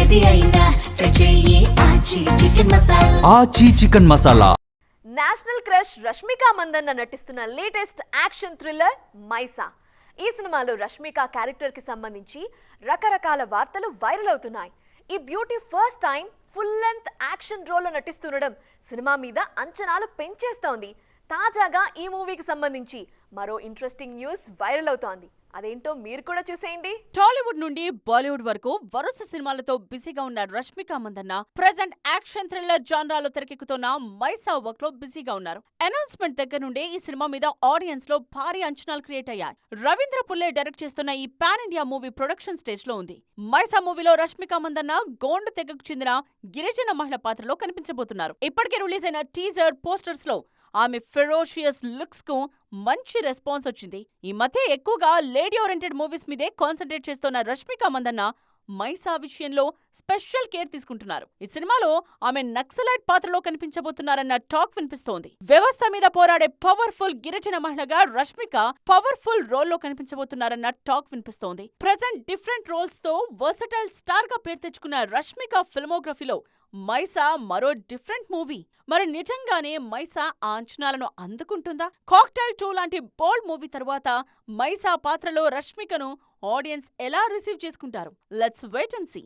ఏది అయినా ట్రై చెయ్యి ఆచి చికెన్ మసాలా. ఆచి chicken masala. National crush Rashmika Mandanna నటిస్తున్న లేటెస్ట్ యాక్షన్ థ్రిల్లర్ మైసా. ఈ సినిమాలో రష్మిక క్యారెక్టర్ కి సంబంధించి రకరకాల వార్తలు వైరల్ అవుతున్నాయి. ఈ beauty first time full length action role లో నటిస్తుండడం సినిమా మీద అంచనాలు పెంచేస్తోంది. తాజాగా ఈ మూవీకి సంబంధించి మరో ఇంట్రెస్టింగ్ న్యూస్ వైరల్ అవుతోంది. అదేంటో మీరు కూడా చూసేయండి. టాలీవుడ్ నుండి బాలీవుడ్ వరకు వరుస సినిమాలతో బిజీగా ఉన్న Rashmika Mandanna present action thriller జాన్రాలో తెరకెక్కుతున్న మైసా వర్క్ లో బిజీగా ఉన్నారు. అనౌన్స్మెంట్ దగ్గర నుండే ఈ సినిమా మీద ఆడియన్స్ లో భారీ అంచనాలు క్రియేట్ అయ్యాయి. రవీంద్ర పుల్లే డైరెక్ట్ చేస్తున్న ఈ pan India movie production stage లో ఉంది. మైసా మూవీలో రష్మిక మందన్న గోండు తెగకు చెందిన గిరిజన మహిళ పాత్రలో కనిపించబోతున్నారు. ఇప్పటికే రిలీజ్ అయిన టీజర్ పోస్టర్స్ లో ఆమె ఫెరోషియస్ లుక్స్ కు మంచి రెస్పాన్స్ వచ్చింది. ఈ మధ్య ఎక్కువగా లేడీ ఓరియంటెడ్ మూవీస్ మీదే కాన్సన్ట్రేట్ చేస్తున్న రష్మిక మందన్న మైసా విషయంలో స్పెషల్ కేర్ తీసుకుంటున్నారు. ఈ సినిమాలో ఆమె నక్సలైట్ పాత్రలో కనిపించబోతున్నారన్న టాక్ వినిపిస్తోంది. వ్యవస్థ మీద పోరాడే పవర్ఫుల్ గిరిజన మహిళగా రష్మిక పవర్ఫుల్ రోల్లో కనిపించబోతున్నారన్న టాక్ వినిపిస్తోంది. ప్రెజెంట్ డిఫరెంట్ రోల్స్ తో వర్సటైల్ స్టార్ గా పేరు తెచ్చుకున్న రష్మిక ఫిల్మోగ్రఫీలో మైసా మరో డిఫరెంట్ మూవీ. మరి నిజంగానే మైసా ఆ అంచనాలను అందుకుంటుందా? కాక్టైల్ 2 లాంటి బోల్డ్ మూవీ తర్వాత మైసా పాత్రలో రష్మికను ఆడియన్స్ ఎలా రిసీవ్ చేసుకుంటారు? Let's wait and see.